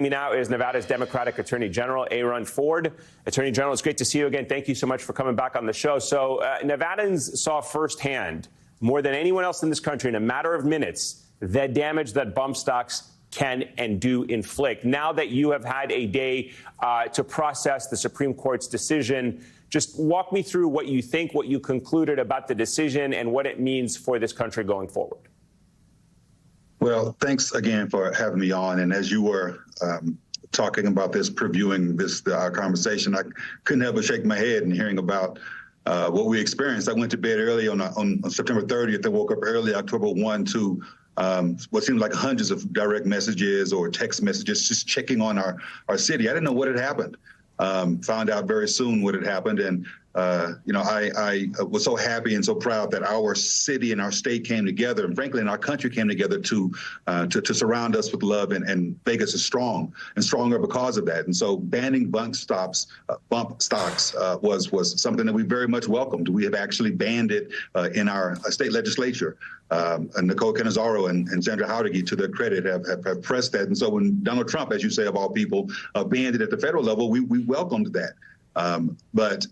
Me now is Nevada's Democratic Attorney General, Aaron Ford. Attorney General, it's great to see you again. Thank you so much for coming back on the show. So Nevadans saw firsthand, more than anyone else in this country, in a matter of minutes, the damage that bump stocks can and do inflict. Now that you have had a day to process the Supreme Court's decision, just walk me through what you think, what you concluded about the decision, and what it means for this country going forward. Well, thanks again for having me on. And as you were talking about this, previewing our conversation, I couldn't help but shake my head and hearing about what we experienced. I went to bed early on September 30th. I woke up early, October 1, to what seemed like hundreds of direct messages or text messages, just checking on our city. I didn't know what had happened. Found out very soon what had happened. And I was so happy and so proud that our city and our state came together, and frankly, and our country came together to surround us with love. And Vegas is strong and stronger because of that. And so banning bump stocks was something that we very much welcomed. We have actually banned it in our state legislature. Nicole Cannizzaro and Sandra Jauregui, to their credit, have pressed that. And so when Donald Trump, as you say, of all people, banned it at the federal level, we welcomed that. But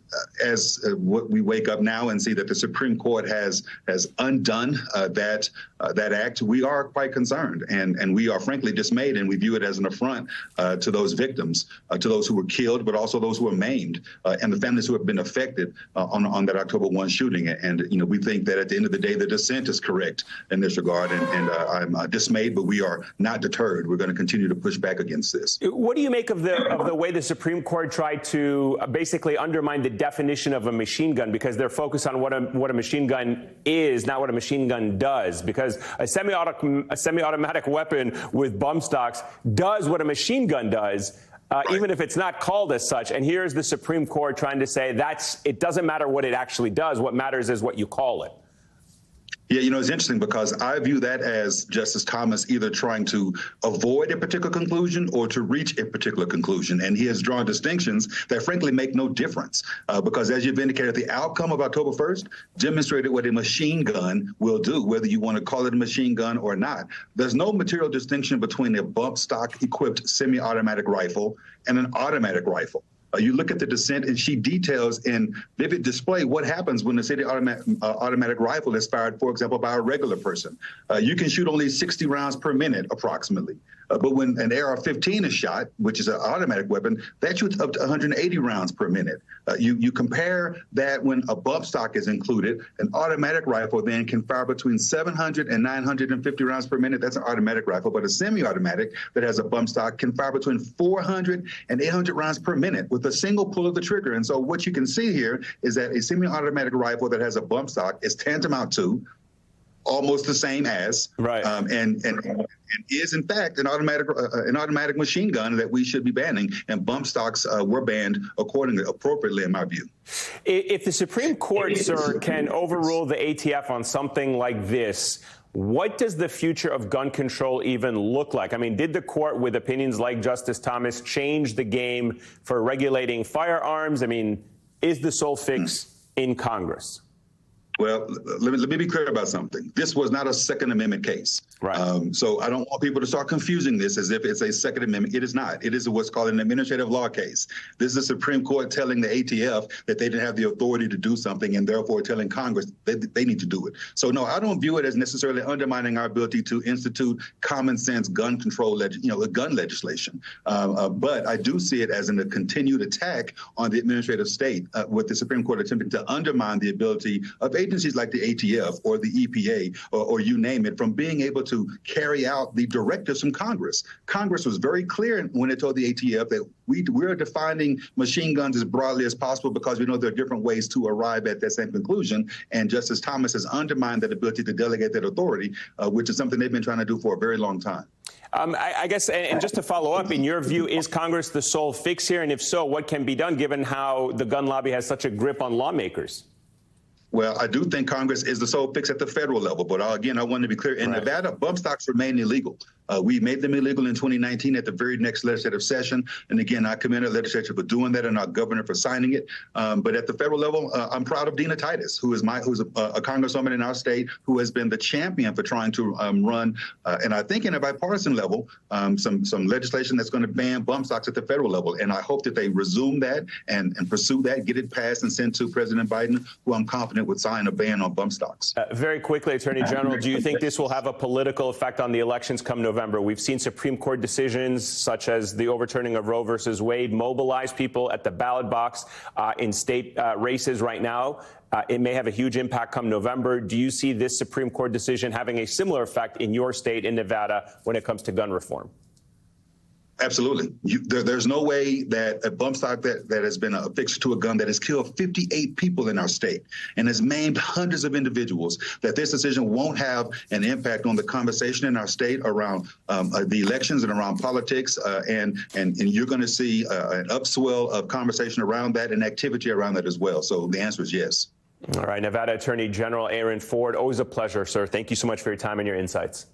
as we wake up now and see that the Supreme Court has undone that act, we are quite concerned, and we are frankly dismayed, and we view it as an affront to those victims, to those who were killed, but also those who were maimed, and the families who have been affected on that October 1 shooting. And we think that at the end of the day, the dissent is correct in this regard, and I'm dismayed, but we are not deterred. We're going to continue to push back against this. What do you make of the way the Supreme Court tried to basically undermine the definition of a machine gun, because they're focused on what a machine gun is, not what a machine gun does? Because a semi-automatic weapon with bump stocks does what a machine gun does, even if it's not called as such. And here's the Supreme Court trying to say it doesn't matter what it actually does. What matters is what you call it. Yeah, it's interesting because I view that as Justice Thomas either trying to avoid a particular conclusion or to reach a particular conclusion. And he has drawn distinctions that frankly make no difference because, as you've indicated, the outcome of October 1st demonstrated what a machine gun will do, whether you want to call it a machine gun or not. There's no material distinction between a bump stock equipped semi-automatic rifle and an automatic rifle. You look at the dissent, and she details in vivid display what happens when the semi-automatic rifle is fired, for example, by a regular person. You can shoot only 60 rounds per minute, approximately. But when an AR-15 is shot, which is an automatic weapon, that shoots up to 180 rounds per minute. You compare that when a bump stock is included, an automatic rifle then can fire between 700 and 950 rounds per minute. That's an automatic rifle. But a semi-automatic that has a bump stock can fire between 400 and 800 rounds per minute with a single pull of the trigger. And so what you can see here is that a semi-automatic rifle that has a bump stock is tantamount to, almost the same as, right, and is in fact an automatic machine gun that we should be banning. And bump stocks were banned accordingly, appropriately, in my view. If the Supreme Court, sir, can overrule the ATF on something like this, what does the future of gun control even look like? I mean, did the court, with opinions like Justice Thomas, change the game for regulating firearms? I mean, is the sole fix in Congress? Well, let me be clear about something. This was not a Second Amendment case. Right. So I don't want people to start confusing this as if it's a Second Amendment. It is not. It is what's called an administrative law case. This is the Supreme Court telling the ATF that they didn't have the authority to do something, and therefore telling Congress they need to do it. So no, I don't view it as necessarily undermining our ability to institute common sense gun control, gun legislation. But I do see it as a continued attack on the administrative state, with the Supreme Court attempting to undermine the ability of agencies like the ATF or the EPA or you name it from being able to carry out the directives from Congress. Congress was very clear when it told the ATF that we're defining machine guns as broadly as possible because we know there are different ways to arrive at that same conclusion. And Justice Thomas has undermined that ability to delegate that authority, which is something they've been trying to do for a very long time. I guess, and just to follow up, in your view, is Congress the sole fix here? And if so, what can be done given how the gun lobby has such a grip on lawmakers? Well, I do think Congress is the sole fix at the federal level. But again, I want to be clear. In Nevada, bump stocks remain illegal. We made them illegal in 2019 at the very next legislative session. And again, I commend the legislature for doing that and our governor for signing it. But at the federal level, I'm proud of Dina Titus, who's a congresswoman in our state who has been the champion for trying to run, and I think in a bipartisan level, some legislation that's going to ban bump stocks at the federal level. And I hope that they resume that and pursue that, get it passed and sent to President Biden, who I'm confident would sign a ban on bump stocks. Very quickly, Attorney General, do you think this will have a political effect on the elections come November? We've seen Supreme Court decisions such as the overturning of Roe versus Wade mobilize people at the ballot box in state races right now. It may have a huge impact come November. Do you see this Supreme Court decision having a similar effect in your state, in Nevada, when it comes to gun reform? Absolutely. There's no way that a bump stock that has been affixed to a gun that has killed 58 people in our state and has maimed hundreds of individuals, that this decision won't have an impact on the conversation in our state around the elections and around politics. And you're going to see an upswell of conversation around that and activity around that as well. So the answer is yes. All right. Nevada Attorney General Aaron Ford, always a pleasure, sir. Thank you so much for your time and your insights.